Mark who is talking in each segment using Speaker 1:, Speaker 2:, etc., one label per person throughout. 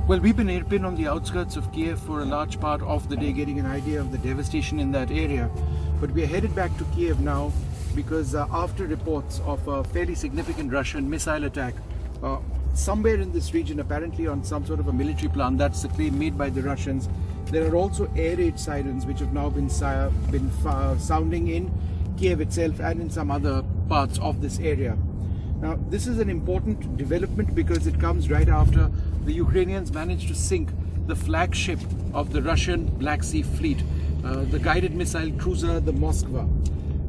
Speaker 1: Well, we've been on the outskirts of Kyiv for a large part of the day, getting an idea of the devastation in that area. But we are headed back to Kyiv now because after reports of a fairly significant Russian missile attack somewhere in this region, apparently on some sort of a military plant, that's the claim made by the Russians, there are also air raid sirens which have now been sounding in Kyiv itself and in some other parts of this area. Now, this is an important development because it comes right after the Ukrainians managed to sink the flagship of the Russian Black Sea Fleet, the guided missile cruiser, the Moskva.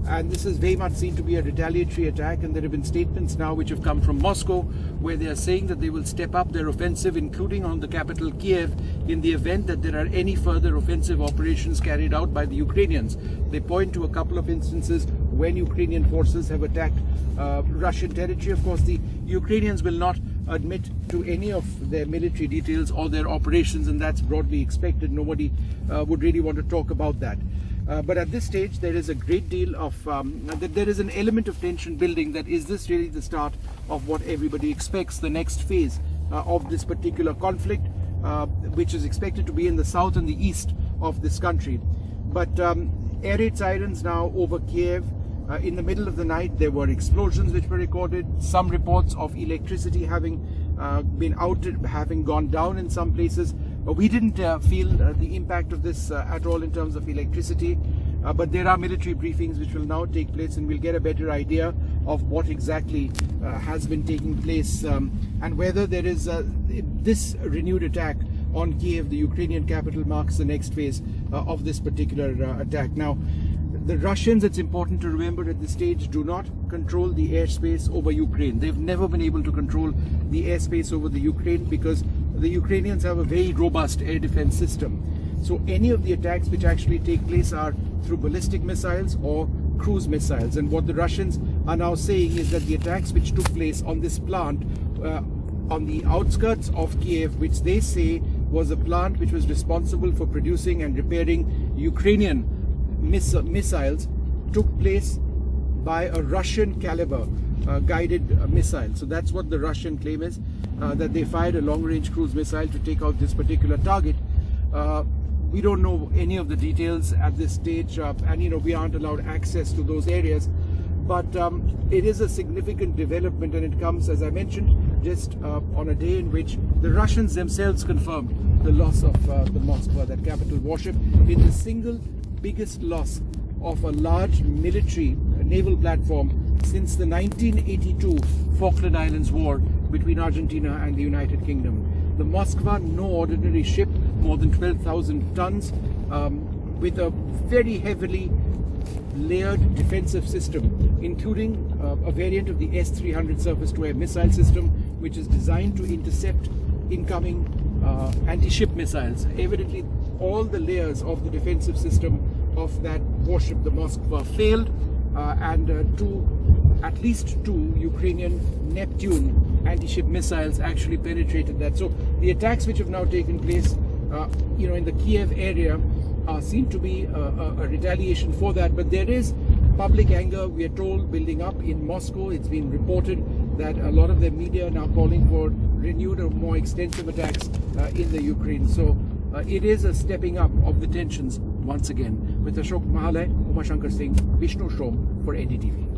Speaker 1: And this is very much seen to be a retaliatory attack, and there have been statements now which have come from Moscow where they are saying that they will step up their offensive, including on the capital Kyiv, in the event that there are any further offensive operations carried out by the Ukrainians. They point to a couple of instances when Ukrainian forces have attacked Russian territory. Of course, the Ukrainians will not admit to any of their military details or their operations, and that's broadly expected. Nobody would really want to talk about that. But at this stage, there is a great deal of, there is an element of tension building. That is this really the start of what everybody expects, the next phase of this particular conflict, which is expected to be in the south and the east of this country. But air raid sirens now over Kyiv. In the middle of the night, there were explosions which were recorded. Some reports of electricity having been outed, having gone down in some places. We didn't feel the impact of this at all in terms of electricity, but there are military briefings which will now take place, and we'll get a better idea of what exactly has been taking place and whether there is this renewed attack on Kyiv, the Ukrainian capital, marks the next phase of this particular attack. Now, the Russians, it's important to remember at this stage, do not control the airspace over Ukraine. They've never been able to control the airspace over the Ukraine because the Ukrainians have a very robust air defense system. So any of the attacks which actually take place are through ballistic missiles or cruise missiles. And what the Russians are now saying is that the attacks which took place on this plant on the outskirts of Kyiv, which they say was a plant which was responsible for producing and repairing Ukrainian missiles, took place by a Russian caliber guided missile. So that's what the Russian claim is, that they fired a long-range cruise missile to take out this particular target. We don't know any of the details at this stage, and we aren't allowed access to those areas. But it is a significant development, and it comes, as I mentioned, just on a day in which the Russians themselves confirmed the loss of the Moskva, that capital warship, in the single biggest loss of a large military naval platform since the 1982 Falkland Islands War between Argentina and the United Kingdom. The Moskva, no ordinary ship, more than 12,000 tons, with a very heavily layered defensive system, including a variant of the S-300 surface-to-air missile system, which is designed to intercept incoming anti-ship missiles. Evidently, all the layers of the defensive system of that warship, the Moskva, failed, and at least two Ukrainian Neptune anti-ship missiles actually penetrated that. So the attacks which have now taken place, in the Kyiv area, seem to be a retaliation for that. But there is public anger, we are told, building up in Moscow. It's been reported that a lot of the media are now calling for renewed or more extensive attacks in the Ukraine. So it is a stepping up of the tensions once again. With Ashok Mahalay, Uma Shankar Singh, Vishnu Shom for NDTV.